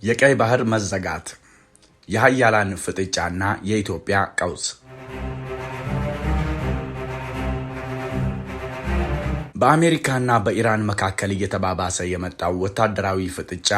የቀይ ባህር መዘጋት፣ የሀያላን ፍጥጫና የኢትዮጵያ ቀውስ። በአሜሪካና በኢራን መካከል እየተባባሰ የመጣው ወታደራዊ ፍጥጫ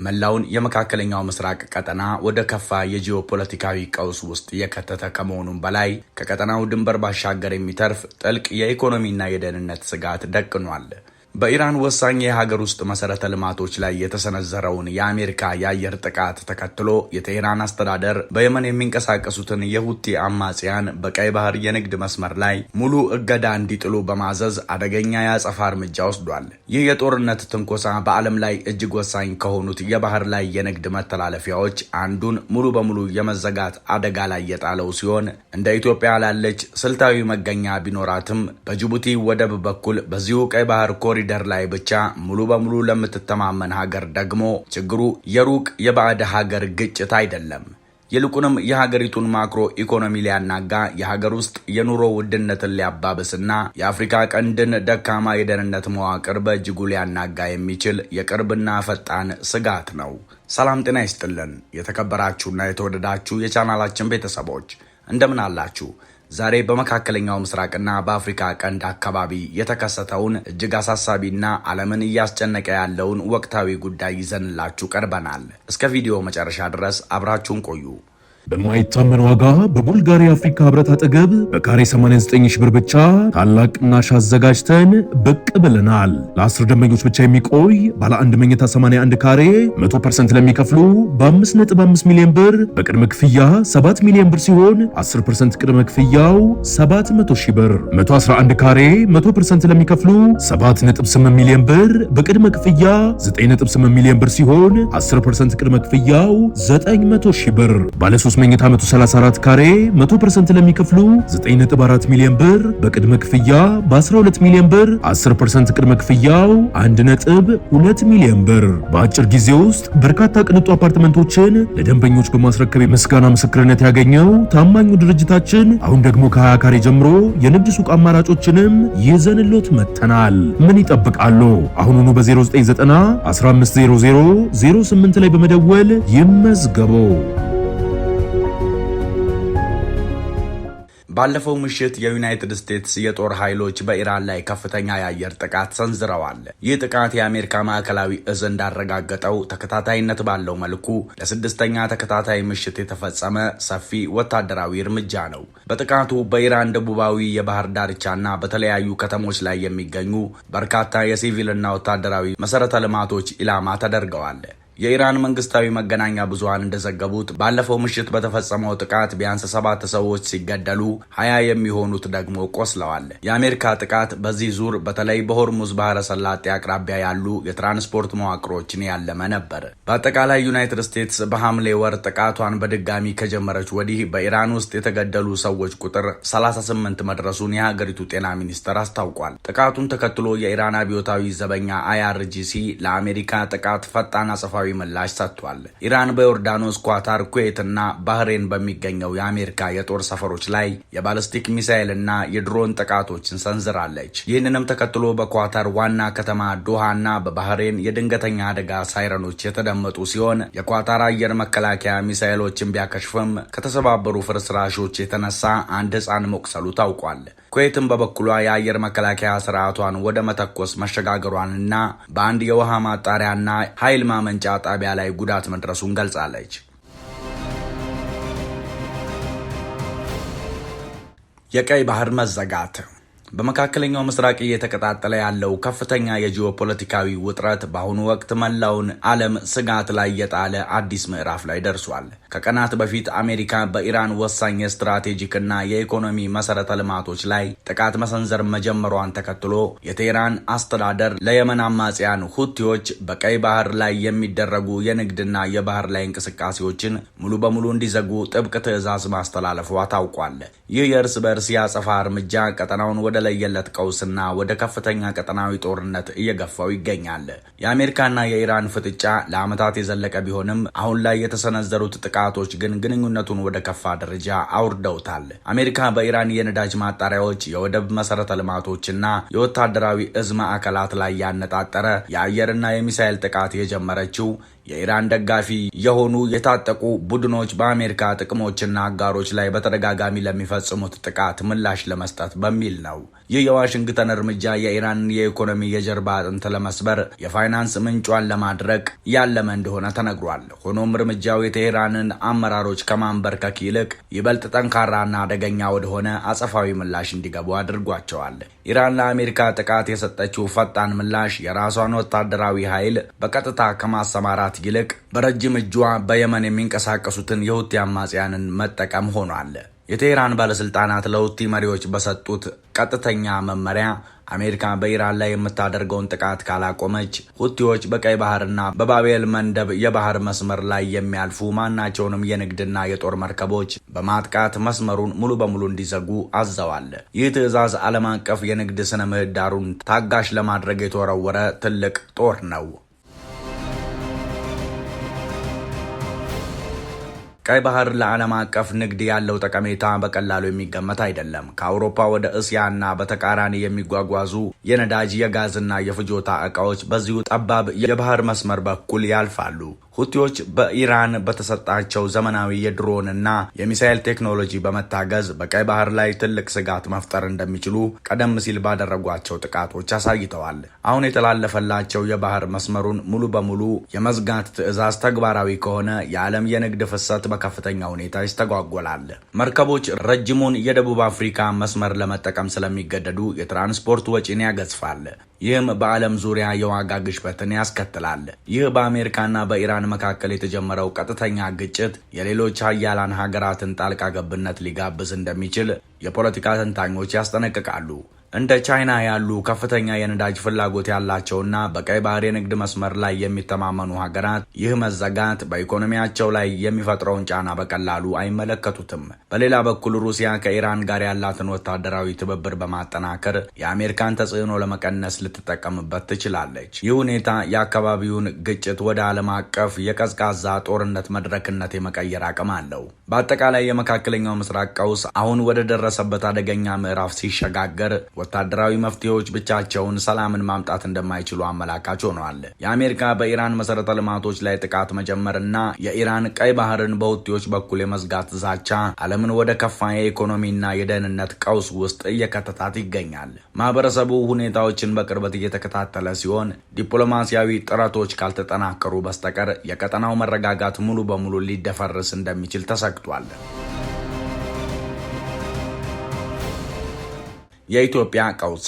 መላውን የመካከለኛው ምስራቅ ቀጠና ወደ ከፋ የጂኦፖለቲካዊ ቀውስ ውስጥ የከተተ ከመሆኑም በላይ ከቀጠናው ድንበር ባሻገር የሚተርፍ ጥልቅ የኢኮኖሚና የደህንነት ስጋት ደቅኗል። በኢራን ወሳኝ የሀገር ውስጥ መሰረተ ልማቶች ላይ የተሰነዘረውን የአሜሪካ የአየር ጥቃት ተከትሎ የቴህራን አስተዳደር በየመን የሚንቀሳቀሱትን የሁቲ አማጽያን በቀይ ባህር የንግድ መስመር ላይ ሙሉ እገዳ እንዲጥሉ በማዘዝ አደገኛ የአጸፋ እርምጃ ወስዷል። ይህ የጦርነት ትንኮሳ በዓለም ላይ እጅግ ወሳኝ ከሆኑት የባህር ላይ የንግድ መተላለፊያዎች አንዱን ሙሉ በሙሉ የመዘጋት አደጋ ላይ የጣለው ሲሆን እንደ ኢትዮጵያ ላለች ስልታዊ መገኛ ቢኖራትም በጅቡቲ ወደብ በኩል በዚሁ ቀይ ባህር ኮሪደር ላይ ብቻ ሙሉ በሙሉ ለምትተማመን ሀገር ደግሞ ችግሩ የሩቅ የባዕድ ሀገር ግጭት አይደለም። ይልቁንም የሀገሪቱን ማክሮ ኢኮኖሚ ሊያናጋ፣ የሀገር ውስጥ የኑሮ ውድነትን ሊያባብስና የአፍሪካ ቀንድን ደካማ የደህንነት መዋቅር በእጅጉ ሊያናጋ የሚችል የቅርብና ፈጣን ስጋት ነው። ሰላም ጤና ይስጥልን። የተከበራችሁና የተወደዳችሁ የቻናላችን ቤተሰቦች እንደምን አላችሁ? ዛሬ በመካከለኛው ምስራቅና በአፍሪካ ቀንድ አካባቢ የተከሰተውን እጅግ አሳሳቢና ዓለምን እያስጨነቀ ያለውን ወቅታዊ ጉዳይ ይዘንላችሁ ቀርበናል። እስከ ቪዲዮ መጨረሻ ድረስ አብራችሁን ቆዩ። በማይታመን ዋጋ በቡልጋሪያ አፍሪካ ህብረት አጠገብ በካሬ 89 ሺህ ብር ብቻ ታላቅ ቅናሽ አዘጋጅተን ብቅ ብለናል። ለ10 ደንበኞች ብቻ የሚቆይ ባለ 1 መኝታ 81 ካሬ 100% ለሚከፍሉ በ5.5 ሚሊዮን ብር በቅድመ ክፍያ 7 ሚሊዮን ብር ሲሆን 10% ቅድመ ክፍያው 700 ሺህ ብር። 111 ካሬ 100% ለሚከፍሉ 7.8 ሚሊዮን ብር በቅድመ ክፍያ 9.8 ሚሊዮን ብር ሲሆን 10% ቅድመ ክፍያው 900 ሺህ ብር። ባለ 3 መኝታ 134 ካሬ 100% ለሚከፍሉ 9.4 ሚሊዮን ብር በቅድመ ክፍያ በ12 ሚሊዮን ብር 10% ቅድመ ክፍያው 1.2 ሚሊዮን ብር። በአጭር ጊዜ ውስጥ በርካታ ቅንጡ አፓርትመንቶችን ለደንበኞች በማስረከብ የምስጋና ምስክርነት ያገኘው ታማኙ ድርጅታችን አሁን ደግሞ ከ20 ካሬ ጀምሮ የንግድ ሱቅ አማራጮችንም ይዘንሎት መጥተናል። ምን ይጠብቃሉ? አሁኑኑ በ0990 1500 08 ላይ በመደወል ይመዝገቡ። ባለፈው ምሽት የዩናይትድ ስቴትስ የጦር ኃይሎች በኢራን ላይ ከፍተኛ የአየር ጥቃት ሰንዝረዋል። ይህ ጥቃት የአሜሪካ ማዕከላዊ እዝ እንዳረጋገጠው ተከታታይነት ባለው መልኩ ለስድስተኛ ተከታታይ ምሽት የተፈጸመ ሰፊ ወታደራዊ እርምጃ ነው። በጥቃቱ በኢራን ደቡባዊ የባህር ዳርቻና በተለያዩ ከተሞች ላይ የሚገኙ በርካታ የሲቪልና ወታደራዊ መሰረተ ልማቶች ኢላማ ተደርገዋል። የኢራን መንግስታዊ መገናኛ ብዙሃን እንደዘገቡት ባለፈው ምሽት በተፈጸመው ጥቃት ቢያንስ 7 ሰዎች ሲገደሉ 20 የሚሆኑት ደግሞ ቆስለዋል። የአሜሪካ ጥቃት በዚህ ዙር በተለይ በሆርሙዝ ባህረ ሰላጤ አቅራቢያ ያሉ የትራንስፖርት መዋቅሮችን ያለመ ነበር። በአጠቃላይ ዩናይትድ ስቴትስ በሐምሌ ወር ጥቃቷን በድጋሚ ከጀመረች ወዲህ በኢራን ውስጥ የተገደሉ ሰዎች ቁጥር 38 መድረሱን የሀገሪቱ ጤና ሚኒስቴር አስታውቋል። ጥቃቱን ተከትሎ የኢራን አብዮታዊ ዘበኛ IRGC ለአሜሪካ ጥቃት ፈጣን አጸፋ ምላሽ ሰጥቷል። ኢራን በዮርዳኖስ፣ ኳታር፣ ኩዌት እና ባህሬን በሚገኘው የአሜሪካ የጦር ሰፈሮች ላይ የባሊስቲክ ሚሳኤል እና የድሮን ጥቃቶችን ሰንዝራለች። ይህንንም ተከትሎ በኳታር ዋና ከተማ ዶሃና በባህሬን የድንገተኛ አደጋ ሳይረኖች የተደመጡ ሲሆን የኳታር አየር መከላከያ ሚሳኤሎችን ቢያከሽፍም ከተሰባበሩ ፍርስራሾች የተነሳ አንድ ሕፃን መቁሰሉ ታውቋል። ኩዌትም በበኩሏ የአየር መከላከያ ስርዓቷን ወደ መተኮስ መሸጋገሯንና በአንድ የውሃ ማጣሪያና ኃይል ማመንጫ ጣቢያ ላይ ጉዳት መድረሱን ገልጻለች። የቀይ ባህር መዘጋት በመካከለኛው ምስራቅ እየተቀጣጠለ ያለው ከፍተኛ የጂኦፖለቲካዊ ውጥረት በአሁኑ ወቅት መላውን ዓለም ስጋት ላይ የጣለ አዲስ ምዕራፍ ላይ ደርሷል። ከቀናት በፊት አሜሪካ በኢራን ወሳኝ የስትራቴጂክና የኢኮኖሚ መሰረተ ልማቶች ላይ ጥቃት መሰንዘር መጀመሯን ተከትሎ የቴህራን አስተዳደር ለየመን አማጽያን ሁቲዎች በቀይ ባህር ላይ የሚደረጉ የንግድና የባህር ላይ እንቅስቃሴዎችን ሙሉ በሙሉ እንዲዘጉ ጥብቅ ትዕዛዝ ማስተላለፏ ታውቋል። ይህ የእርስ በእርስ ያጸፋ እርምጃ ቀጠናውን ወደ ለየለት ቀውስና ወደ ከፍተኛ ቀጠናዊ ጦርነት እየገፋው ይገኛል። የአሜሪካና የኢራን ፍጥጫ ለዓመታት የዘለቀ ቢሆንም አሁን ላይ የተሰነዘሩት ጥቃቶች ግን ግንኙነቱን ወደ ከፋ ደረጃ አውርደውታል። አሜሪካ በኢራን የነዳጅ ማጣሪያዎች፣ የወደብ መሰረተ ልማቶችና የወታደራዊ እዝ ማዕከላት ላይ ያነጣጠረ የአየርና የሚሳኤል ጥቃት የጀመረችው የኢራን ደጋፊ የሆኑ የታጠቁ ቡድኖች በአሜሪካ ጥቅሞችና አጋሮች ላይ በተደጋጋሚ ለሚፈጽሙት ጥቃት ምላሽ ለመስጠት በሚል ነው። ይህ የዋሽንግተን እርምጃ የኢራንን የኢኮኖሚ የጀርባ አጥንት ለመስበር፣ የፋይናንስ ምንጯን ለማድረቅ ያለመ እንደሆነ ተነግሯል። ሆኖም እርምጃው የቴሄራንን አመራሮች ከማንበርከክ ይልቅ ይበልጥ ጠንካራና አደገኛ ወደሆነ አጸፋዊ ምላሽ እንዲገቡ አድርጓቸዋል። ኢራን ለአሜሪካ ጥቃት የሰጠችው ፈጣን ምላሽ የራሷን ወታደራዊ ኃይል በቀጥታ ከማሰማራት ይልቅ በረጅም እጇ በየመን የሚንቀሳቀሱትን የሁቲ አማጽያንን መጠቀም ሆኗል። የቴሄራን ባለስልጣናት ለሁቲ መሪዎች በሰጡት ቀጥተኛ መመሪያ አሜሪካ በኢራን ላይ የምታደርገውን ጥቃት ካላቆመች ሁቲዎች በቀይ ባህርና በባቤል መንደብ የባህር መስመር ላይ የሚያልፉ ማናቸውንም የንግድና የጦር መርከቦች በማጥቃት መስመሩን ሙሉ በሙሉ እንዲዘጉ አዘዋል። ይህ ትዕዛዝ ዓለም አቀፍ የንግድ ስነ ምህዳሩን ታጋሽ ለማድረግ የተወረወረ ትልቅ ጦር ነው። ቀይ ባህር ለዓለም አቀፍ ንግድ ያለው ጠቀሜታ በቀላሉ የሚገመት አይደለም። ከአውሮፓ ወደ እስያና በተቃራኒ የሚጓጓዙ የነዳጅ የጋዝና የፍጆታ ዕቃዎች በዚሁ ጠባብ የባህር መስመር በኩል ያልፋሉ። ሁቲዎች በኢራን በተሰጣቸው ዘመናዊ የድሮንና የሚሳኤል ቴክኖሎጂ በመታገዝ በቀይ ባህር ላይ ትልቅ ስጋት መፍጠር እንደሚችሉ ቀደም ሲል ባደረጓቸው ጥቃቶች አሳይተዋል። አሁን የተላለፈላቸው የባህር መስመሩን ሙሉ በሙሉ የመዝጋት ትዕዛዝ ተግባራዊ ከሆነ የዓለም የንግድ ፍሰት በከፍተኛ ሁኔታ ይስተጓጎላል። መርከቦች ረጅሙን የደቡብ አፍሪካ መስመር ለመጠቀም ስለሚገደዱ የትራንስፖርት ወጪን ያገዝፋል። ይህም በዓለም ዙሪያ የዋጋ ግሽበትን ያስከትላል። ይህ በአሜሪካና በኢራን መካከል የተጀመረው ቀጥተኛ ግጭት የሌሎች ሀያላን ሀገራትን ጣልቃ ገብነት ሊጋብዝ እንደሚችል የፖለቲካ ተንታኞች ያስጠነቅቃሉ። እንደ ቻይና ያሉ ከፍተኛ የነዳጅ ፍላጎት ያላቸውና በቀይ ባህር የንግድ መስመር ላይ የሚተማመኑ ሀገራት ይህ መዘጋት በኢኮኖሚያቸው ላይ የሚፈጥረውን ጫና በቀላሉ አይመለከቱትም። በሌላ በኩል ሩሲያ ከኢራን ጋር ያላትን ወታደራዊ ትብብር በማጠናከር የአሜሪካን ተጽዕኖ ለመቀነስ ልትጠቀምበት ትችላለች። ይህ ሁኔታ የአካባቢውን ግጭት ወደ ዓለም አቀፍ የቀዝቃዛ ጦርነት መድረክነት የመቀየር አቅም አለው። በአጠቃላይ የመካከለኛው ምስራቅ ቀውስ አሁን ወደ ደረሰበት አደገኛ ምዕራፍ ሲሸጋገር ወታደራዊ መፍትሄዎች ብቻቸውን ሰላምን ማምጣት እንደማይችሉ አመላካች ሆነዋል። የአሜሪካ በኢራን መሰረተ ልማቶች ላይ ጥቃት መጀመርና የኢራን ቀይ ባህርን በሁቲዎች በኩል የመዝጋት ዛቻ ዓለምን ወደ ከፋ የኢኮኖሚና የደህንነት ቀውስ ውስጥ እየከተታት ይገኛል። ማህበረሰቡ ሁኔታዎችን በቅርበት እየተከታተለ ሲሆን ዲፕሎማሲያዊ ጥረቶች ካልተጠናከሩ በስተቀር የቀጠናው መረጋጋት ሙሉ በሙሉ ሊደፈርስ እንደሚችል ተሰግቷል። የኢትዮጵያ ቀውስ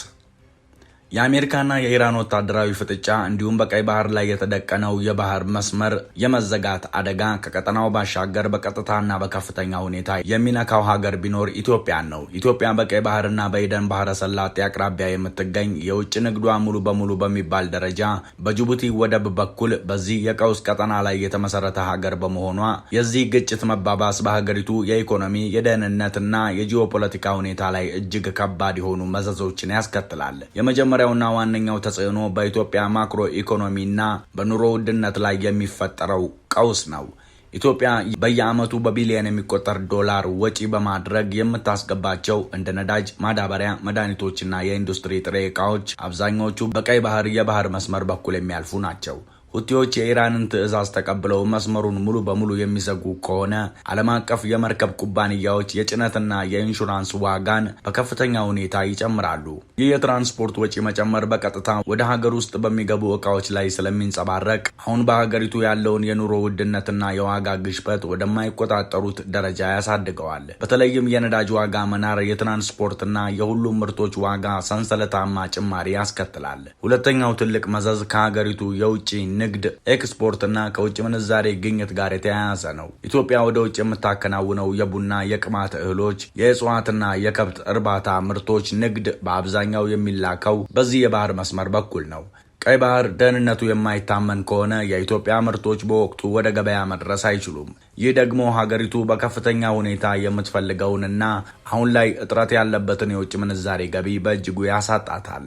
የአሜሪካና የኢራን ወታደራዊ ፍጥጫ እንዲሁም በቀይ ባህር ላይ የተደቀነው የባህር መስመር የመዘጋት አደጋ ከቀጠናው ባሻገር በቀጥታና በከፍተኛ ሁኔታ የሚነካው ሀገር ቢኖር ኢትዮጵያን ነው። ኢትዮጵያ በቀይ ባህርና በኤደን ባህረ ሰላጤ አቅራቢያ የምትገኝ የውጭ ንግዷ ሙሉ በሙሉ በሚባል ደረጃ በጅቡቲ ወደብ በኩል በዚህ የቀውስ ቀጠና ላይ የተመሰረተ ሀገር በመሆኗ የዚህ ግጭት መባባስ በሀገሪቱ የኢኮኖሚ የደህንነትና የጂኦፖለቲካ ሁኔታ ላይ እጅግ ከባድ የሆኑ መዘዞችን ያስከትላል። የመጀመሪያውና ዋነኛው ተጽዕኖ በኢትዮጵያ ማክሮ ኢኮኖሚና በኑሮ ውድነት ላይ የሚፈጠረው ቀውስ ነው። ኢትዮጵያ በየዓመቱ በቢሊዮን የሚቆጠር ዶላር ወጪ በማድረግ የምታስገባቸው እንደ ነዳጅ፣ ማዳበሪያ፣ መድኃኒቶችና የኢንዱስትሪ ጥሬ ዕቃዎች አብዛኞቹ በቀይ ባህር የባህር መስመር በኩል የሚያልፉ ናቸው። ሁቲዎች የኢራንን ትዕዛዝ ተቀብለው መስመሩን ሙሉ በሙሉ የሚዘጉ ከሆነ ዓለም አቀፍ የመርከብ ኩባንያዎች የጭነትና የኢንሹራንስ ዋጋን በከፍተኛ ሁኔታ ይጨምራሉ። ይህ የትራንስፖርት ወጪ መጨመር በቀጥታ ወደ ሀገር ውስጥ በሚገቡ ዕቃዎች ላይ ስለሚንጸባረቅ አሁን በሀገሪቱ ያለውን የኑሮ ውድነትና የዋጋ ግሽበት ወደማይቆጣጠሩት ደረጃ ያሳድገዋል። በተለይም የነዳጅ ዋጋ መናር የትራንስፖርትና የሁሉም ምርቶች ዋጋ ሰንሰለታማ ጭማሪ ያስከትላል። ሁለተኛው ትልቅ መዘዝ ከሀገሪቱ የውጭ ንግድ ኤክስፖርትና ከውጭ ምንዛሬ ግኝት ጋር የተያያዘ ነው። ኢትዮጵያ ወደ ውጭ የምታከናውነው የቡና፣ የቅማት እህሎች፣ የእጽዋትና የከብት እርባታ ምርቶች ንግድ በአብዛኛው የሚላከው በዚህ የባህር መስመር በኩል ነው። ቀይ ባህር ደህንነቱ የማይታመን ከሆነ የኢትዮጵያ ምርቶች በወቅቱ ወደ ገበያ መድረስ አይችሉም። ይህ ደግሞ ሀገሪቱ በከፍተኛ ሁኔታ የምትፈልገውንና አሁን ላይ እጥረት ያለበትን የውጭ ምንዛሬ ገቢ በእጅጉ ያሳጣታል።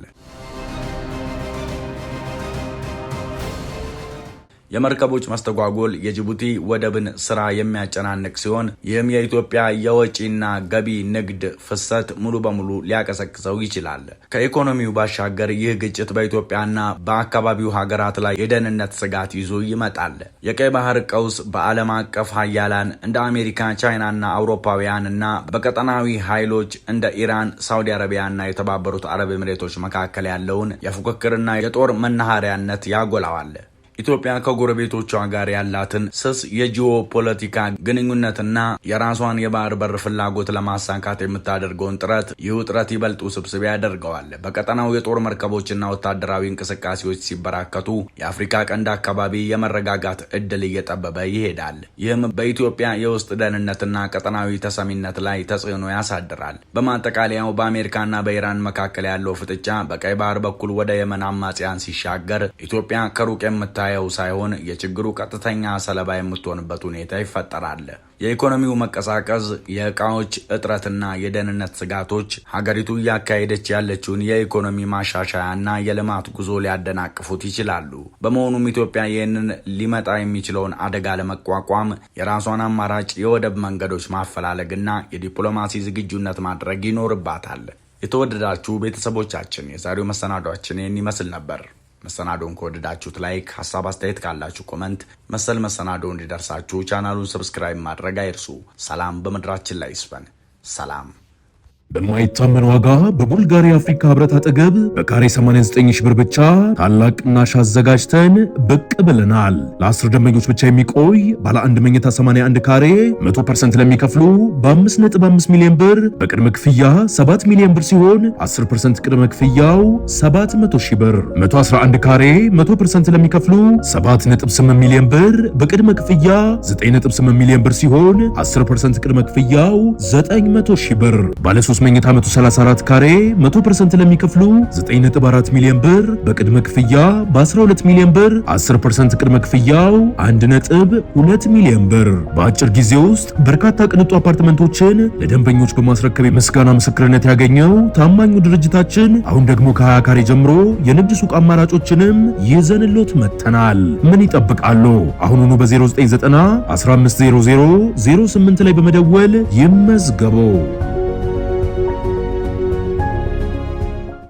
የመርከቦች መስተጓጎል የጅቡቲ ወደብን ስራ የሚያጨናንቅ ሲሆን ይህም የኢትዮጵያ የወጪና ገቢ ንግድ ፍሰት ሙሉ በሙሉ ሊያቀሰቅሰው ይችላል። ከኢኮኖሚው ባሻገር ይህ ግጭት በኢትዮጵያና በአካባቢው ሀገራት ላይ የደህንነት ስጋት ይዞ ይመጣል። የቀይ ባህር ቀውስ በዓለም አቀፍ ሀያላን እንደ አሜሪካ፣ ቻይናና አውሮፓውያንና በቀጠናዊ ኃይሎች እንደ ኢራን፣ ሳውዲ አረቢያና የተባበሩት አረብ ኤምሬቶች መካከል ያለውን የፉክክርና የጦር መናኸሪያነት ያጎላዋል። ኢትዮጵያ ከጎረቤቶቿ ጋር ያላትን ስስ የጂኦ ፖለቲካ ግንኙነትና የራሷን የባህር በር ፍላጎት ለማሳካት የምታደርገውን ጥረት ይህ ውጥረት ይበልጥ ውስብስብ ያደርገዋል። በቀጠናው የጦር መርከቦችና ወታደራዊ እንቅስቃሴዎች ሲበራከቱ የአፍሪካ ቀንድ አካባቢ የመረጋጋት እድል እየጠበበ ይሄዳል። ይህም በኢትዮጵያ የውስጥ ደህንነትና ቀጠናዊ ተሰሚነት ላይ ተጽዕኖ ያሳድራል። በማጠቃለያው በአሜሪካና በኢራን መካከል ያለው ፍጥጫ በቀይ ባህር በኩል ወደ የመን አማጽያን ሲሻገር ኢትዮጵያ ከሩቅ የምታ ሳይሆን የችግሩ ቀጥተኛ ሰለባ የምትሆንበት ሁኔታ ይፈጠራል። የኢኮኖሚው መቀዛቀዝ፣ የእቃዎች እጥረትና የደህንነት ስጋቶች ሀገሪቱ እያካሄደች ያለችውን የኢኮኖሚ ማሻሻያና የልማት ጉዞ ሊያደናቅፉት ይችላሉ። በመሆኑም ኢትዮጵያ ይህንን ሊመጣ የሚችለውን አደጋ ለመቋቋም የራሷን አማራጭ የወደብ መንገዶች ማፈላለግና የዲፕሎማሲ ዝግጁነት ማድረግ ይኖርባታል። የተወደዳችሁ ቤተሰቦቻችን የዛሬው መሰናዷችን ይህን ይመስል ነበር። መሰናዶን ከወደዳችሁት ላይክ፣ ሀሳብ አስተያየት ካላችሁ ኮመንት፣ መሰል መሰናዶ እንዲደርሳችሁ ቻናሉን ሰብስክራይብ ማድረግ አይርሱ። ሰላም በምድራችን ላይ ይስፈን። ሰላም። በማይታመን ዋጋ በቡልጋሪያ አፍሪካ ህብረት አጠገብ በካሬ 89 ሺህ ብር ብቻ ታላቅ ቅናሽ አዘጋጅተን ብቅ ብለናል። ለ10 ደንበኞች ብቻ የሚቆይ ባለ 1 መኝታ 81 ካሬ 100% ለሚከፍሉ በ5.5 ሚሊዮን ብር በቅድመ ክፍያ 7 ሚሊዮን ብር ሲሆን 10% ቅድመ ክፍያው 700 ሺህ ብር። 111 ካሬ 100% ለሚከፍሉ 7.8 ሚሊዮን ብር በቅድመ ክፍያ 9.8 ሚሊዮን ብር ሲሆን 10% ቅድመ ክፍያው 900 ሺህ ብር። ባለ 3 መኝታ 134 ካሬ 100% ለሚከፍሉ 9.4 ሚሊዮን ብር በቅድመ ክፍያ በ12 ሚሊዮን ብር 10% ቅድመ ክፍያው 1.2 ሚሊዮን ብር። በአጭር ጊዜ ውስጥ በርካታ ቅንጡ አፓርትመንቶችን ለደንበኞች በማስረከብ የምስጋና ምስክርነት ያገኘው ታማኙ ድርጅታችን አሁን ደግሞ ከ20 ካሬ ጀምሮ የንግድ ሱቅ አማራጮችንም ይዘንሎት መጥተናል። ምን ይጠብቃሉ? አሁኑኑ በ0990 1500 08 ላይ በመደወል ይመዝገቡ።